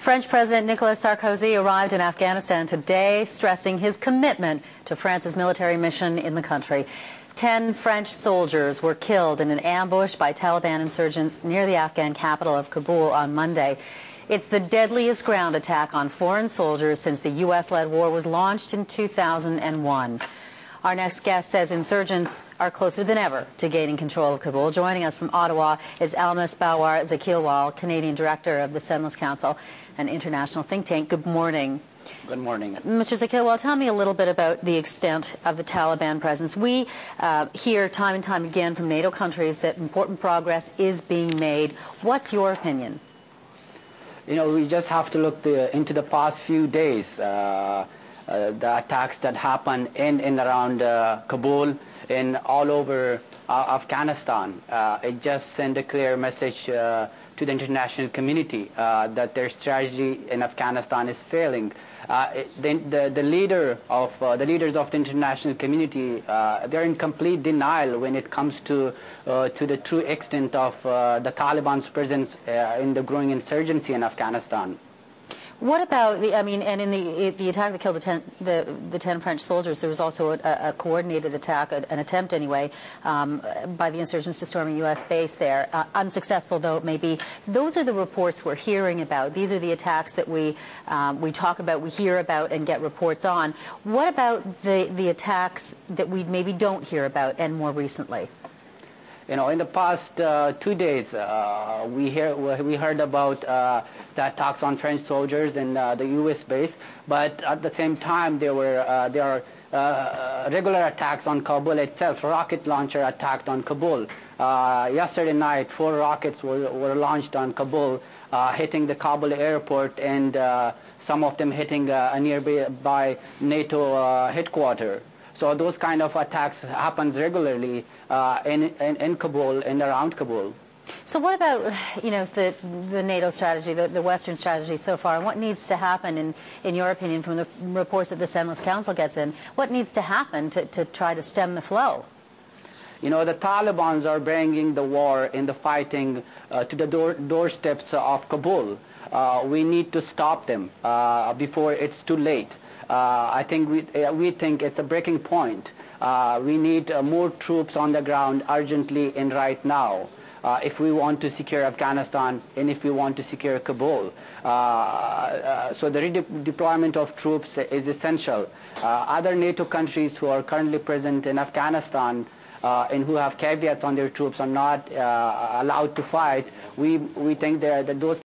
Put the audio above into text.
French President Nicolas Sarkozy arrived in Afghanistan today, stressing his commitment to France's military mission in the country. 10 French soldiers were killed in an ambush by Taliban insurgents near the Afghan capital of Kabul on Monday. It's the deadliest ground attack on foreign soldiers since the U.S.-led war was launched in 2001. Our next guest says insurgents are closer than ever to gaining control of Kabul. Joining us from Ottawa is Almas Bawar Zakhilwal, Canadian Director of the Sentinels Council, an international think tank. Good morning. Good morning. Mr. Zakhilwal, tell me a little bit about the extent of the Taliban presence. We hear time and time again from NATO countries that important progress is being made. What's your opinion? You know, we just have to look into the past few days. The attacks that happened in and around Kabul and all over Afghanistan. It just sent a clear message to the international community that their strategy in Afghanistan is failing. The leaders of the international community, they're in complete denial when it comes to the true extent of the Taliban's presence in the growing insurgency in Afghanistan. What about and in the attack that killed the 10 French soldiers, there was also a coordinated attack, an attempt anyway, by the insurgents to storm a U.S. base there, unsuccessful though it may be. Those are the reports we're hearing about. These are the attacks that we talk about, we hear about, and get reports on. What about the attacks that we maybe don't hear about, and more recently? You know, in the past 2 days, we heard about the attacks on French soldiers in the U.S. base, but at the same time, there are regular attacks on Kabul itself. Rocket launcher attacked on Kabul. Yesterday night, 4 rockets were launched on Kabul, hitting the Kabul airport, and some of them hitting a nearby NATO headquarters. So those kind of attacks happens regularly in Kabul and around Kabul. So what about, you know, the NATO strategy, the Western strategy so far, and what needs to happen, in your opinion, from the reports that the Sentinels Council gets in, what needs to happen to try to stem the flow? You know, the Taliban are bringing the war and the fighting to the doorsteps of Kabul. We need to stop them before it's too late. I think we think it's a breaking point. We need more troops on the ground urgently and right now if we want to secure Afghanistan and if we want to secure Kabul. So the redeployment of troops is essential. Other NATO countries who are currently present in Afghanistan and who have caveats on their troops are not allowed to fight. We think that those